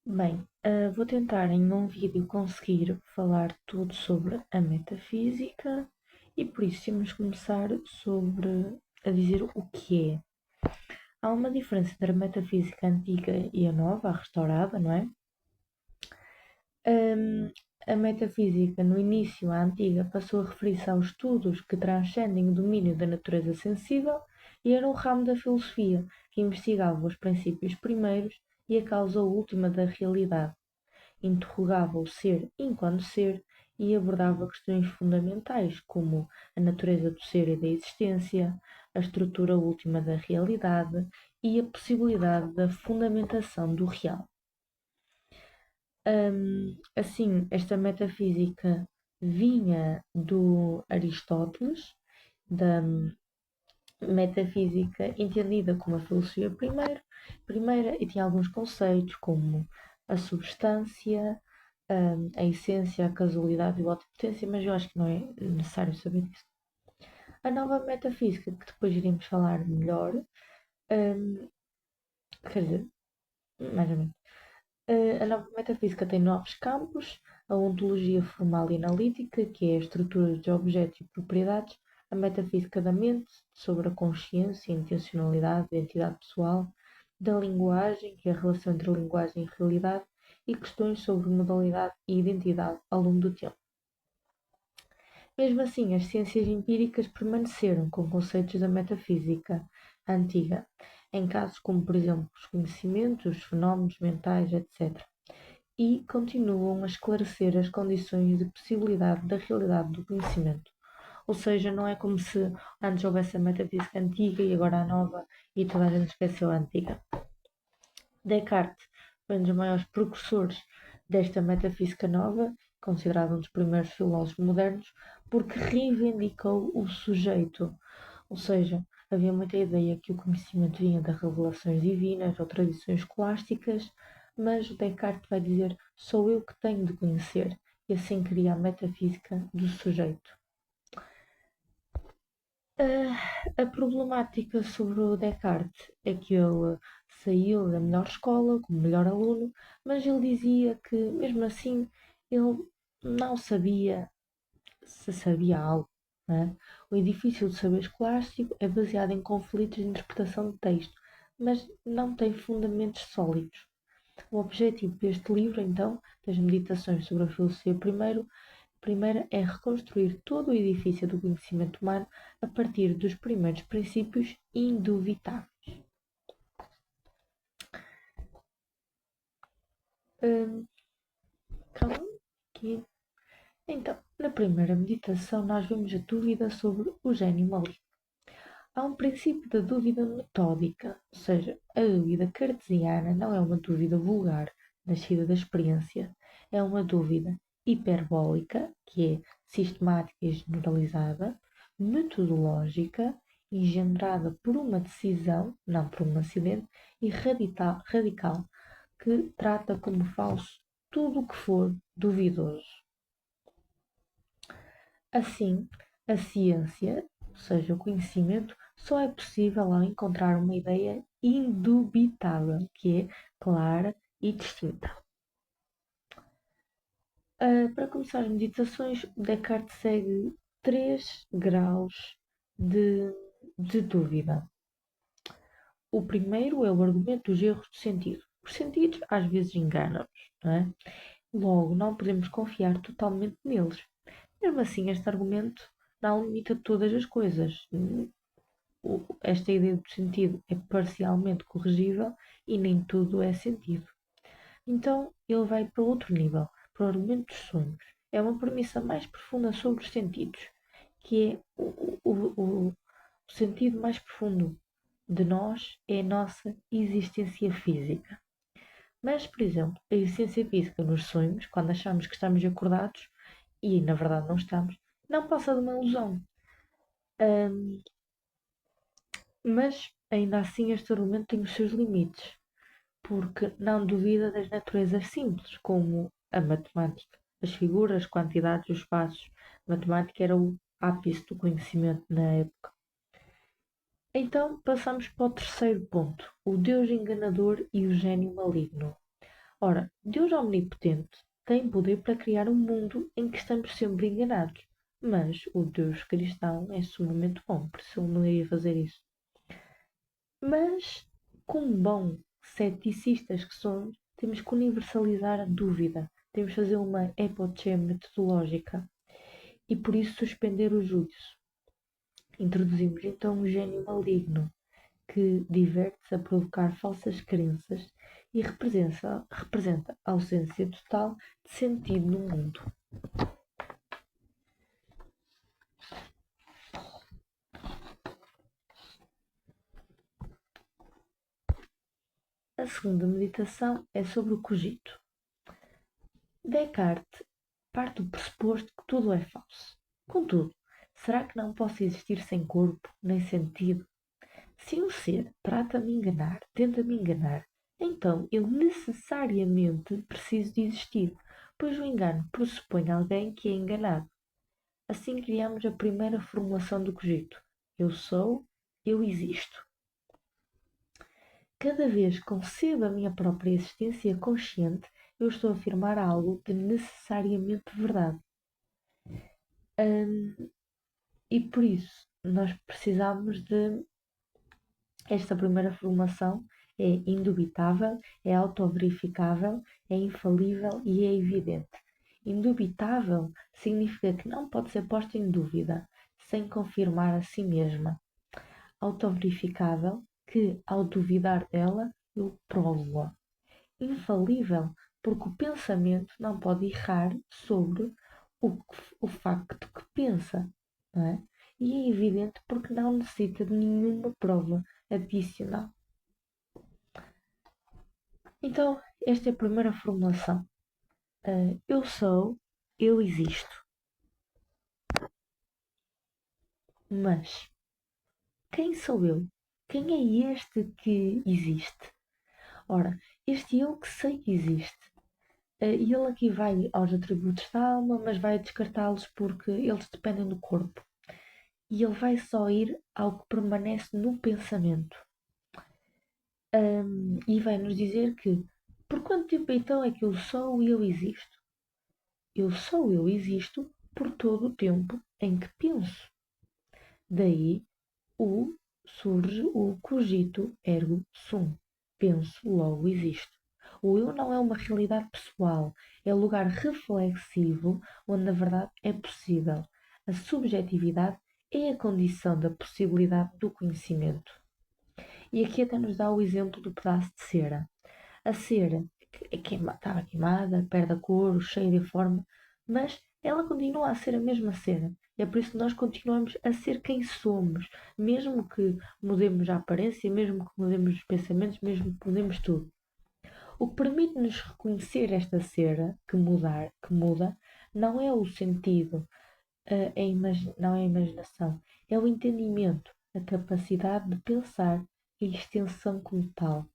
Bem, vou tentar em um vídeo conseguir falar tudo sobre a metafísica e por isso temos que começar a dizer o que é. Há uma diferença entre a metafísica antiga e a nova, a restaurada, não é? Hum, a metafísica, no início, a antiga, passou a referir-se aos estudos que transcendem o domínio da natureza sensível e era um ramo da filosofia que investigava os princípios primeiros e a causa última da realidade. Interrogava o ser enquanto ser e abordava questões fundamentais como a natureza do ser e da existência, a estrutura última da realidade e a possibilidade da fundamentação do real. Assim, esta metafísica vinha do Aristóteles, da metafísica entendida como a filosofia primeira e tinha alguns conceitos como a substância, a essência, a casualidade e a potência, mas eu acho que não é necessário saber disso. A nova metafísica, que depois iremos falar melhor, hum, quer dizer, mais ou menos, a nova metafísica tem novos campos, a ontologia formal e analítica, que é a estrutura de objetos e propriedades, a metafísica da mente, sobre a consciência, intencionalidade, identidade pessoal, da linguagem, que é a relação entre linguagem e realidade, e questões sobre modalidade e identidade ao longo do tempo. Mesmo assim, as ciências empíricas permaneceram com conceitos da metafísica antiga, em casos como, por exemplo, os conhecimentos, os fenómenos mentais, etc., e continuam a esclarecer as condições de possibilidade da realidade do conhecimento. Ou seja, não é como se antes houvesse a metafísica antiga e agora a nova e toda a gente esqueceu a antiga. Descartes foi um dos maiores precursores desta metafísica nova, considerado um dos primeiros filósofos modernos, porque reivindicou o sujeito. Ou seja, havia muita ideia que o conhecimento vinha das revelações divinas ou tradições escolásticas, mas Descartes vai dizer: sou eu que tenho de conhecer, e assim cria a metafísica do sujeito. A problemática sobre o Descartes é que ele saiu da melhor escola, como melhor aluno, mas ele dizia que, mesmo assim, ele não sabia se sabia algo. Né? O edifício do saber escolástico é baseado em conflitos de interpretação de texto, mas não tem fundamentos sólidos. O objetivo deste livro, então, das meditações sobre a filosofia primeira é reconstruir todo o edifício do conhecimento humano a partir dos primeiros princípios indubitáveis. Hum, calma, aqui. Então, na primeira meditação, nós vemos a dúvida sobre o gênio maligno. Há um princípio da dúvida metódica, ou seja, a dúvida cartesiana não é uma dúvida vulgar, nascida da experiência, é uma dúvida hiperbólica, que é sistemática e generalizada, metodológica, engendrada por uma decisão, não por um acidente, e radical, que trata como falso tudo o que for duvidoso. Assim, a ciência, ou seja, o conhecimento, só é possível ao encontrar uma ideia indubitável, que é clara e distinta. Para começar as meditações, Descartes segue três graus de dúvida. O primeiro é o argumento dos erros de sentido. Os sentidos às vezes enganam-nos, não é? Logo, não podemos confiar totalmente neles. Mesmo assim, este argumento não limita todas as coisas. Esta ideia do sentido é parcialmente corrigível e nem tudo é sentido. Então ele vai para outro nível, para o argumento dos sonhos. É uma premissa mais profunda sobre os sentidos, que é o sentido mais profundo de nós é a nossa existência física. Mas, por exemplo, a existência física nos sonhos, quando achamos que estamos acordados e na verdade não estamos, não passa de uma ilusão. Hum, mas ainda assim este argumento tem os seus limites, porque não duvida das naturezas simples, como a matemática. As figuras, quantidades, os espaços. A matemática era o ápice do conhecimento na época. Então passamos para o terceiro ponto, o Deus enganador e o gênio maligno. Ora, Deus Omnipotente tem poder para criar um mundo em que estamos sempre enganados. Mas o Deus cristão é sumamente bom, por isso ele não iria fazer isso. Mas, como bom ceticistas que somos, temos que universalizar a dúvida. Temos que fazer uma epoché metodológica e por isso suspender o júdice. Introduzimos então um gênio maligno que diverte-se a provocar falsas crenças e representa a ausência total de sentido no mundo. A segunda meditação é sobre o cogito. Descartes parte do pressuposto que tudo é falso. Contudo, será que não posso existir sem corpo, nem sentido? Se um ser trata-me enganar, tenta-me enganar, então eu necessariamente preciso de existir, pois o engano pressupõe alguém que é enganado. Assim criamos a primeira formulação do cogito. Eu sou, eu existo. Cada vez que concebo a minha própria existência consciente, eu estou a afirmar algo de necessariamente verdade. E por isso, nós precisamos de. Esta primeira formação é indubitável, é autoverificável, é infalível e é evidente. Indubitável significa que não pode ser posta em dúvida, sem confirmar a si mesma. Autoverificável, que ao duvidar dela, eu provo-a. Infalível, porque o pensamento não pode errar sobre o facto que pensa, não é? E é evidente porque não necessita de nenhuma prova adicional. Então, esta é a primeira formulação. Eu sou, eu existo. Mas quem sou eu? Quem é este que existe? Ora, este eu que sei que existe. E ele aqui vai aos atributos da alma, mas vai descartá-los porque eles dependem do corpo. E ele vai só ir ao que permanece no pensamento. E vai nos dizer que por quanto tempo então é que eu sou e eu existo? Eu sou, eu existo por todo o tempo em que penso. Daí surge o cogito ergo sum. Penso, logo existo. O eu não é uma realidade pessoal, é um lugar reflexivo onde a verdade é possível. A subjetividade é a condição da possibilidade do conhecimento. E aqui até nos dá o exemplo do pedaço de cera. A cera estava queimada, perde a cor, o cheiro e a forma, mas ela continua a ser a mesma cera. É por isso que nós continuamos a ser quem somos, mesmo que mudemos a aparência, mesmo que mudemos os pensamentos, mesmo que mudemos tudo. O que permite-nos reconhecer esta cera que muda, não é o sentido, não é a imaginação, é o entendimento, a capacidade de pensar e extensão como tal.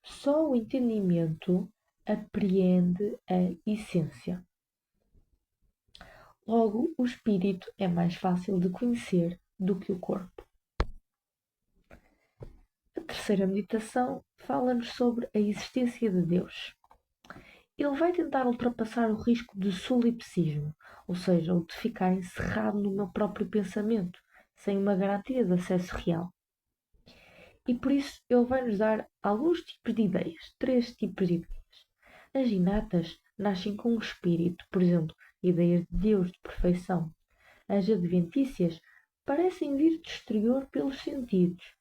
Só o entendimento apreende a essência. Logo, o espírito é mais fácil de conhecer do que o corpo. A terceira meditação fala-nos sobre a existência de Deus. Ele vai tentar ultrapassar o risco de solipsismo, ou seja, o de ficar encerrado no meu próprio pensamento, sem uma garantia de acesso real. E por isso ele vai nos dar alguns tipos de ideias, três tipos de ideias. As inatas nascem com o espírito, por exemplo, ideias de Deus, de perfeição. As adventícias parecem vir do exterior pelos sentidos.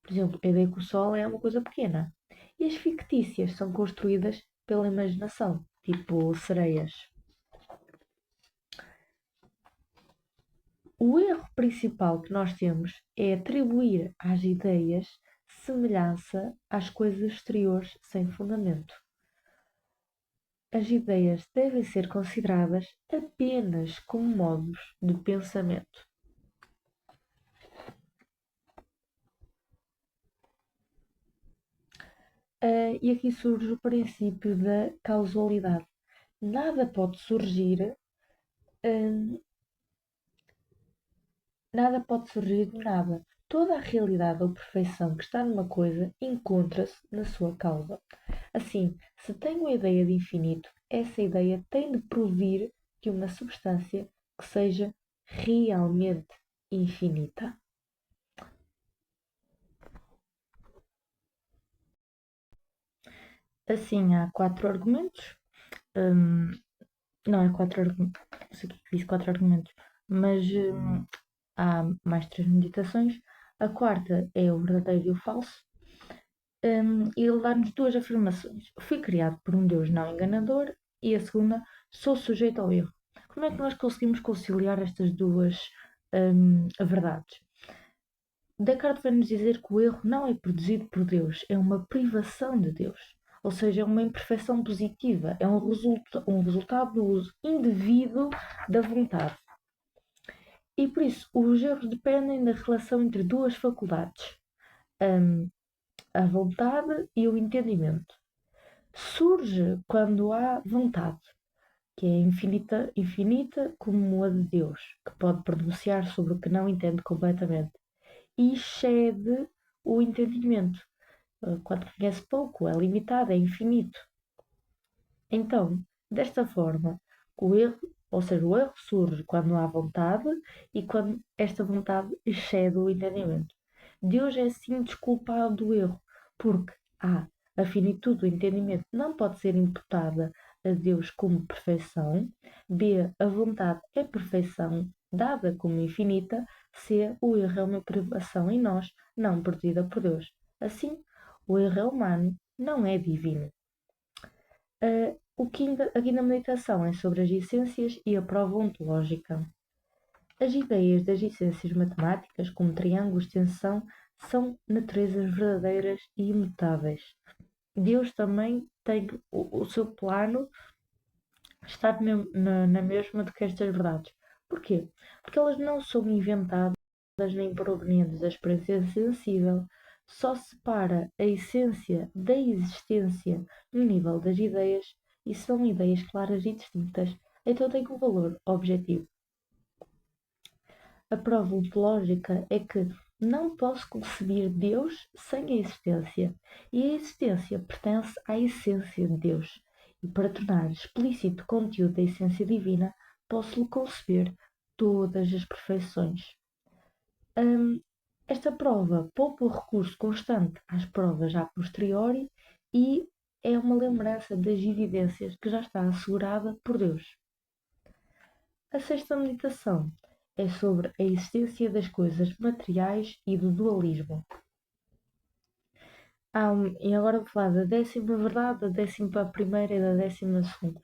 Por exemplo, a ideia que o Sol é uma coisa pequena. E as fictícias são construídas pela imaginação, tipo sereias. O erro principal que nós temos é atribuir às ideias semelhança às coisas exteriores sem fundamento. As ideias devem ser consideradas apenas como modos de pensamento. E aqui surge o princípio da causalidade. Nada pode surgir, hum, nada pode surgir de nada. Toda a realidade ou perfeição que está numa coisa encontra-se na sua causa. Assim, se tenho a ideia de infinito, essa ideia tem de provir que uma substância que seja realmente infinita. Assim, há quatro argumentos. Hum, não é quatro argumentos. Não sei o que disse quatro argumentos. Mas há mais três meditações. A quarta é o verdadeiro e o falso. E ele dá-nos duas afirmações. Fui criado por um Deus não enganador. E a segunda, sou sujeito ao erro. Como é que nós conseguimos conciliar estas duas verdades? Descartes vai nos dizer que o erro não é produzido por Deus, é uma privação de Deus. Ou seja, é uma imperfeição positiva, é um resultado do uso indevido da vontade. E por isso, os erros dependem da relação entre duas faculdades, hum, a vontade e o entendimento. Surge quando há vontade, que é infinita, infinita como a de Deus, que pode pronunciar sobre o que não entende completamente, e excede o entendimento. Quando conhece pouco, é limitado, é infinito. Então, desta forma, o erro, ou seja, o erro surge quando há vontade e quando esta vontade excede o entendimento. Deus é sim desculpado do erro, porque A, a finitude do entendimento não pode ser imputada a Deus como perfeição, B, a vontade é perfeição dada como infinita, C, o erro é uma privação em nós, não produzida por Deus. Assim, o erro é humano, não é divino. A quinta meditação é sobre as essências e a prova ontológica. As ideias das essências matemáticas, como triângulos de tensão, são naturezas verdadeiras e imutáveis. Deus também tem o seu plano está na mesma do que estas verdades. Porquê? Porque elas não são inventadas nem provenientes da experiência sensível. Só separa a essência da existência no nível das ideias e são ideias claras e distintas. Então tem um valor objetivo. A prova ontológica é que não posso conceber Deus sem a existência, e a existência pertence à essência de Deus. E para tornar explícito o conteúdo da essência divina, posso-lhe conceber todas as perfeições. Hum, Esta prova poupa o recurso constante às provas a posteriori e é uma lembrança das evidências que já está assegurada por Deus. A sexta meditação é sobre a existência das coisas materiais e do dualismo. E agora vou falar da décima verdade, da décima primeira e da décima segunda.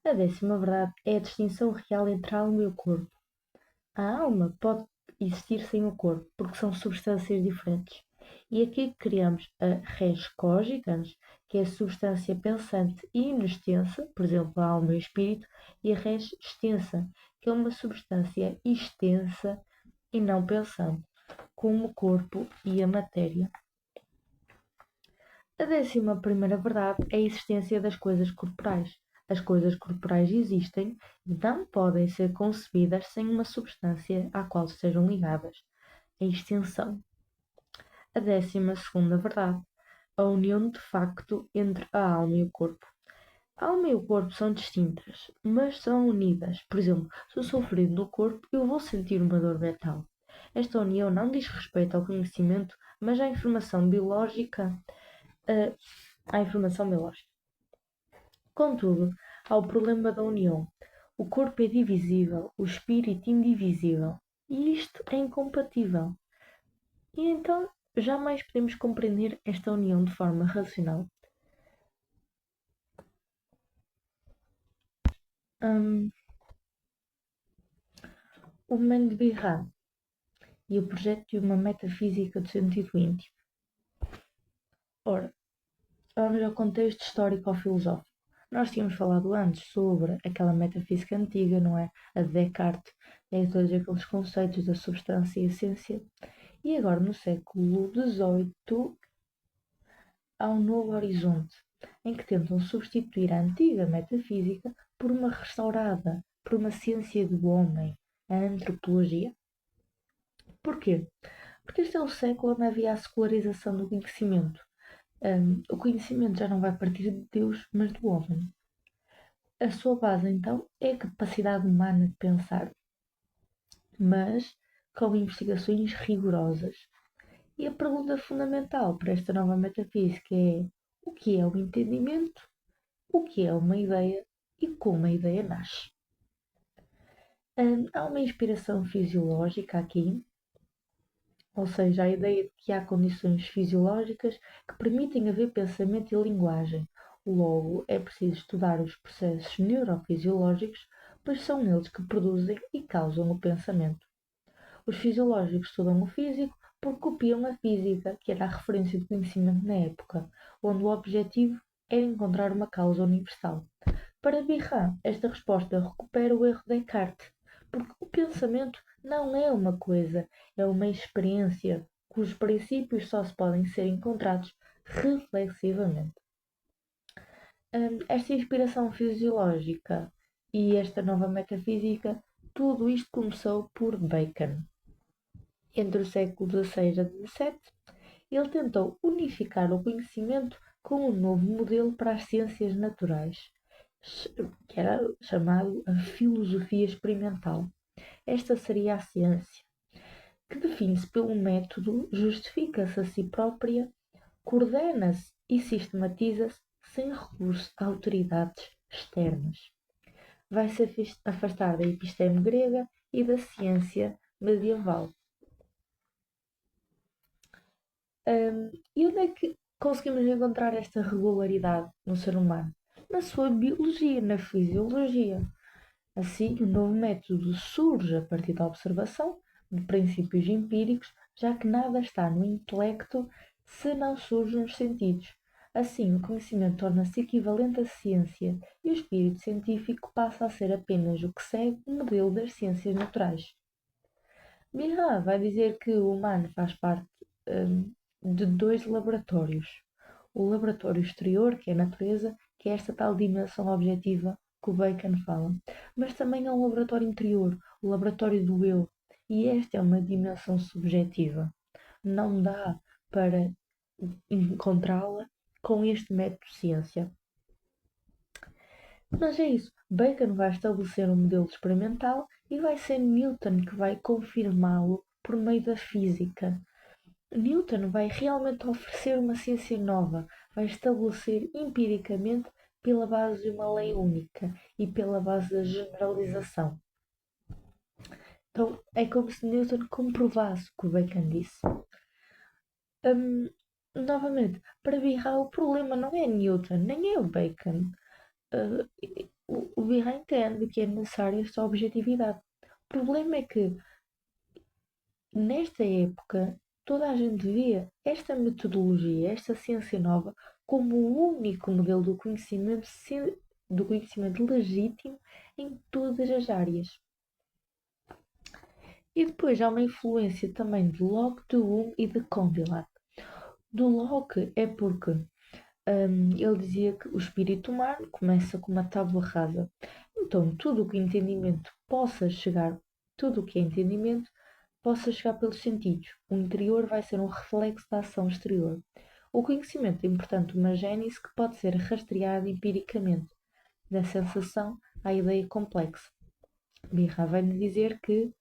A décima verdade é a distinção real entre a alma e o corpo. A alma pode existir sem o corpo, porque são substâncias diferentes. E aqui criamos a res cogitans, que é a substância pensante e inextensa, por exemplo, a alma e o espírito, e a res extensa, que é uma substância extensa e não pensante, como o corpo e a matéria. A décima primeira verdade é a existência das coisas corporais. As coisas corporais existem e não podem ser concebidas sem uma substância à qual sejam ligadas. A extensão. A décima segunda verdade. A união de facto entre a alma e o corpo. A alma e o corpo são distintas, mas são unidas. Por exemplo, se eu sou ferido no corpo, eu vou sentir uma dor mental. Esta união não diz respeito ao conhecimento, mas à informação biológica. Uh, à informação biológica. Contudo, há o problema da união. O corpo é divisível, o espírito indivisível. E isto é incompatível. E então jamais podemos compreender esta união de forma racional. Hum, o Mendes e o projeto de uma metafísica do sentido íntimo. Ora, vamos ao contexto histórico-filosófico. Nós tínhamos falado antes sobre aquela metafísica antiga, não é? A de Descartes, todos aqueles conceitos da substância e essência. E agora, no século XVIII, há um novo horizonte, em que tentam substituir a antiga metafísica por uma restaurada, por uma ciência do homem, a antropologia. Porquê? Porque este é o século onde havia a secularização do conhecimento. O conhecimento já não vai partir de Deus, mas do homem. A sua base, então, é a capacidade humana de pensar, mas com investigações rigorosas. E a pergunta fundamental para esta nova metafísica é: o que é o entendimento, o que é uma ideia e como a ideia nasce? Há uma inspiração fisiológica aqui, ou seja, a ideia de que há condições fisiológicas que permitem haver pensamento e linguagem. Logo, é preciso estudar os processos neurofisiológicos, pois são eles que produzem e causam o pensamento. Os fisiológicos estudam o físico porque copiam a física, que era a referência de conhecimento na época, onde o objetivo era encontrar uma causa universal. Para Birra, esta resposta recupera o erro de Descartes, porque o pensamento não é uma coisa, é uma experiência cujos princípios só se podem ser encontrados reflexivamente. Esta inspiração fisiológica e esta nova metafísica, tudo isto começou por Bacon. Entre o século XVI a XVII, ele tentou unificar o conhecimento com um novo modelo para as ciências naturais, que era chamado a filosofia experimental. Esta seria a ciência, que define-se pelo método, justifica-se a si própria, coordena-se e sistematiza-se sem recurso a autoridades externas. Vai-se afastar da episteme grega e da ciência medieval. E onde é que conseguimos encontrar esta regularidade no ser humano? Na sua biologia, na fisiologia. Assim, o novo método surge a partir da observação de princípios empíricos, já que nada está no intelecto se não surge nos sentidos. Assim, o conhecimento torna-se equivalente à ciência e o espírito científico passa a ser apenas o que segue o modelo das ciências naturais. Mira vai dizer que o humano faz parte de dois laboratórios. O laboratório exterior, que é a natureza, que é esta tal dimensão objetiva que o Bacon fala. Mas também há um laboratório interior, o laboratório do eu. E esta é uma dimensão subjetiva. Não dá para encontrá-la com este método de ciência. Mas é isso. Bacon vai estabelecer um modelo experimental e vai ser Newton que vai confirmá-lo por meio da física. Newton vai realmente oferecer uma ciência nova, vai estabelecer empiricamente pela base de uma lei única e pela base da generalização. Então é como se Newton comprovasse o que o Bacon disse. Novamente, para Birra o problema não é Newton, nem é o Bacon. O Birra entende que é necessária esta objetividade. O problema é que, nesta época, toda a gente vê esta metodologia, esta ciência nova, como o único modelo do conhecimento legítimo em todas as áreas. E depois há uma influência também de Locke, de Hume e de Condillac. Do Locke é porque ele dizia que o espírito humano começa com uma tábua rasa. Então, tudo o que entendimento possa chegar, tudo o que é entendimento, possa chegar pelos sentidos. O interior vai ser um reflexo da ação exterior. O conhecimento é, portanto, uma gênese que pode ser rastreada empiricamente, da sensação à ideia complexa. Birra vai-nos dizer que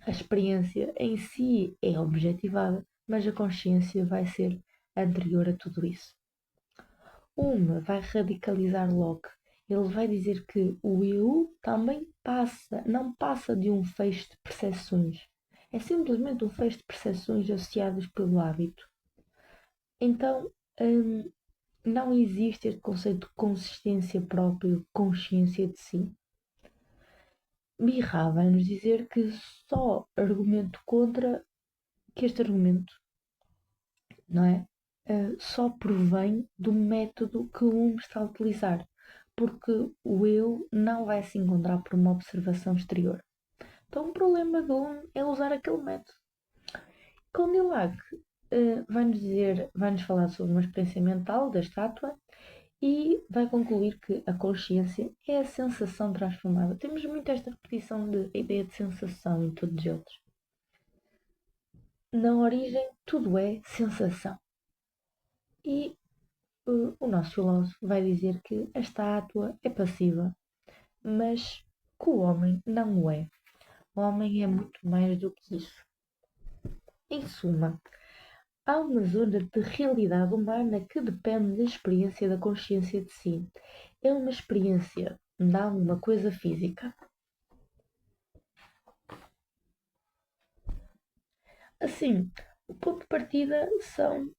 a experiência em si é objetivada, mas a consciência vai ser anterior a tudo isso. Uma vai radicalizar Locke. Ele vai dizer que o eu também não passa de um feixe de percepções. É simplesmente um feixe de percepções associadas pelo hábito. Então, não existe este conceito de consistência própria, consciência de si. Birra vai nos dizer que só argumento contra, que este argumento, não é? Só provém do método que o Hume está a utilizar, porque o eu não vai se encontrar por uma observação exterior. Então o problema do Hume é usar aquele método. Condillac vai-nos falar sobre uma experiência mental da estátua e vai concluir que a consciência é a sensação transformada. Temos muito esta repetição de ideia de sensação em todos eles. Na origem, tudo é sensação. E o nosso filósofo vai dizer que a estátua é passiva, mas que o homem não o é. O homem é muito mais do que isso. Em suma, há uma zona de realidade humana que depende da experiência da consciência de si. É uma experiência, não uma coisa física. Assim, o ponto de partida são,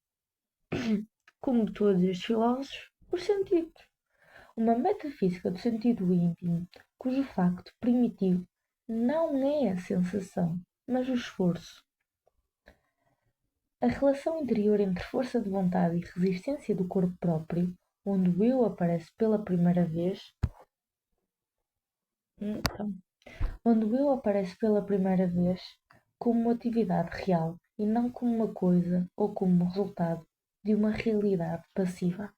como todos estes filósofos, os sentidos. Uma metafísica do sentido íntimo, cujo facto primitivo não é a sensação, mas o esforço. A relação interior entre força de vontade e resistência do corpo próprio, onde o eu aparece pela primeira vez, então, onde o eu aparece pela primeira vez como uma atividade real e não como uma coisa ou como resultado de uma realidade passiva.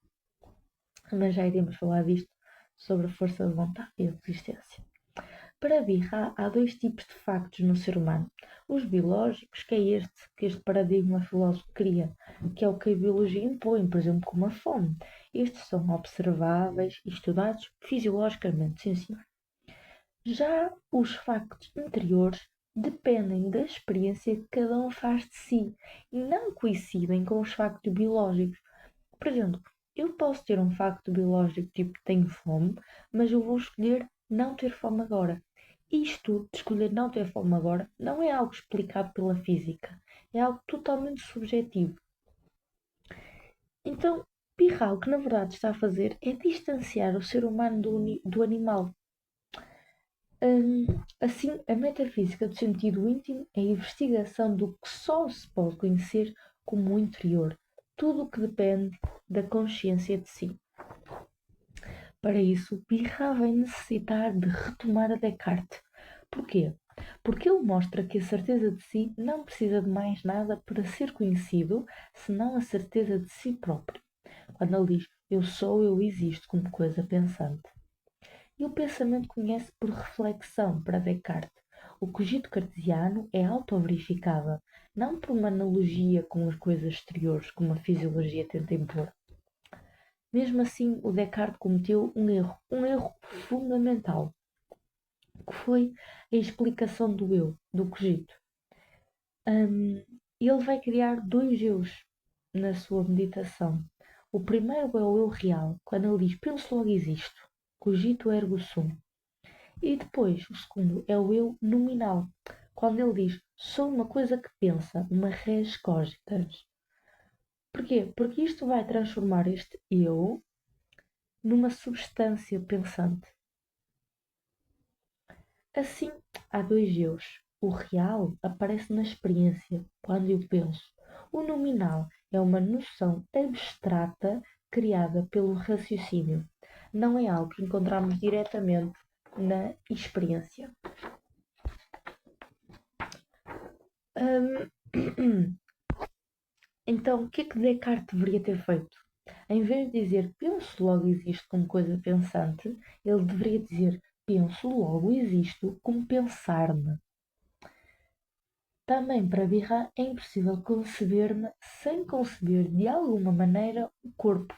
Mas já iremos falar disto sobre a força de vontade e a resistência. Para Birra, há dois tipos de factos no ser humano. Os biológicos, que é este paradigma filósofo cria, que é o que a biologia impõe, por exemplo, como a fome. Estes são observáveis e estudados fisiologicamente, sim senhor. Já os factos interiores dependem da experiência que cada um faz de si e não coincidem com os factos biológicos. Por exemplo, eu posso ter um facto biológico tipo tenho fome, mas eu vou escolher não ter fome agora. Isto de escolher não ter fome agora não é algo explicado pela física, é algo totalmente subjetivo. Então, Pirral, o que na verdade está a fazer é distanciar o ser humano do animal. Assim, a metafísica do sentido íntimo é a investigação do que só se pode conhecer como o interior, tudo o que depende da consciência de si. Para isso, Pirra vai necessitar de retomar a Descartes. Porquê? Porque ele mostra que a certeza de si não precisa de mais nada para ser conhecido, senão a certeza de si próprio. Quando ele diz eu sou, eu existo como coisa pensante. E o pensamento conhece por reflexão para Descartes. O cogito cartesiano é autoverificável, não por uma analogia com as coisas exteriores, como a fisiologia tenta impor. Mesmo assim, o Descartes cometeu um erro fundamental, que foi a explicação do eu, do cogito. Ele vai criar dois eus na sua meditação. O primeiro é o eu real, quando ele diz penso logo existo, cogito ergo sum. E depois, o segundo é o eu nominal, quando ele diz sou uma coisa que pensa, uma res cogitas. Porquê? Porque isto vai transformar este eu numa substância pensante. Assim, há dois eus. O real aparece na experiência, quando eu penso. O nominal é uma noção abstrata criada pelo raciocínio. Não é algo que encontramos diretamente na experiência. Então, o que é que Descartes deveria ter feito? Em vez de dizer penso logo existo como coisa pensante, ele deveria dizer penso logo existo como pensar-me. Também para Birra é impossível conceber-me sem conceber de alguma maneira o corpo.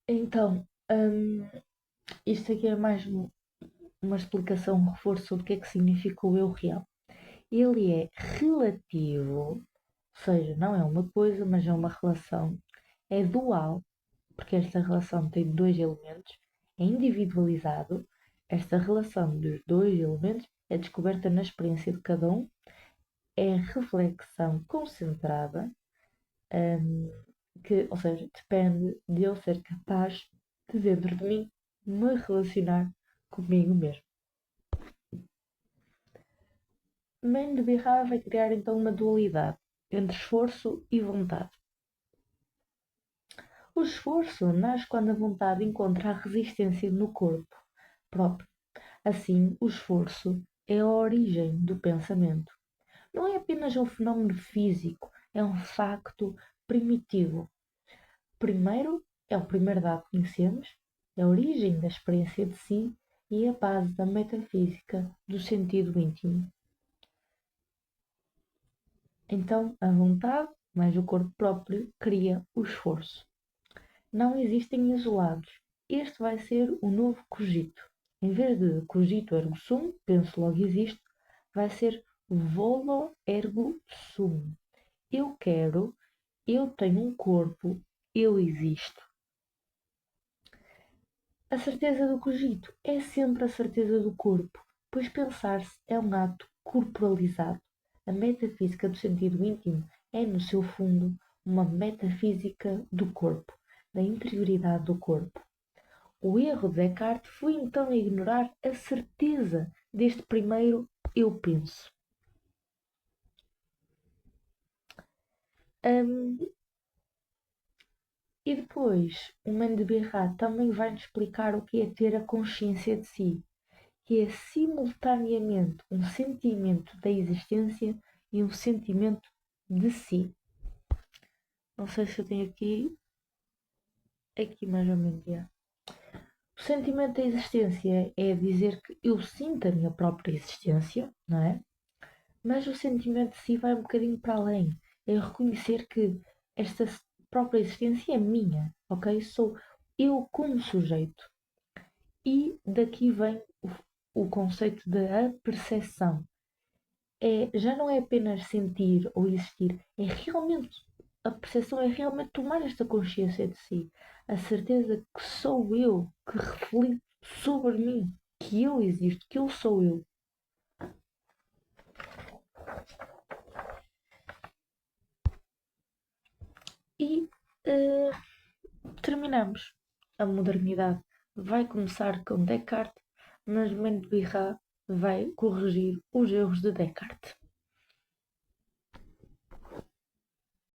Então, isto aqui é mais uma explicação, um reforço sobre o que é que significa o eu real. Ele é relativo, ou seja, não é uma coisa, mas é uma relação. É dual, porque esta relação tem dois elementos. É individualizado. Esta relação dos dois elementos é descoberta na experiência de cada um. É reflexão concentrada, ou seja, depende de eu ser capaz de, dentro de mim, me relacionar comigo mesmo. Mendebirra vai criar então uma dualidade entre esforço e vontade. O esforço nasce quando a vontade encontra a resistência no corpo próprio. Assim, o esforço é a origem do pensamento. Não é apenas um fenómeno físico, é um facto primitivo. Primeiro, é o primeiro dado que conhecemos, é a origem da experiência de si e a base da metafísica do sentido íntimo. Então, a vontade, mais o corpo próprio, cria o esforço. Não existem isolados. Este vai ser o novo cogito. Em vez de cogito ergo sum, penso logo existo, vai ser volo ergo sum. Eu quero, eu tenho um corpo, eu existo. A certeza do cogito é sempre a certeza do corpo, pois pensar-se é um ato corporalizado. A metafísica do sentido íntimo é, no seu fundo, uma metafísica do corpo, da interioridade do corpo. O erro de Descartes foi então ignorar a certeza deste primeiro eu penso. Hum, e depois, o Mano de Birra também vai nos explicar o que é ter a consciência de si, que é simultaneamente um sentimento da existência e um sentimento de si. Não sei se eu tenho aqui mais ou menos. Já. O sentimento da existência é dizer que eu sinto a minha própria existência, não é? Mas o sentimento de si vai um bocadinho para além. É reconhecer que esta própria existência é minha, ok? Sou eu como sujeito. E daqui vem o conceito da percepção. Já não é apenas sentir ou existir, é realmente, a percepção é realmente tomar esta consciência de si. A certeza que sou eu, que reflito sobre mim, que eu existo, que eu sou eu. E eh, terminamos. A modernidade vai começar com Descartes, mas Mendes Birra vai corrigir os erros de Descartes.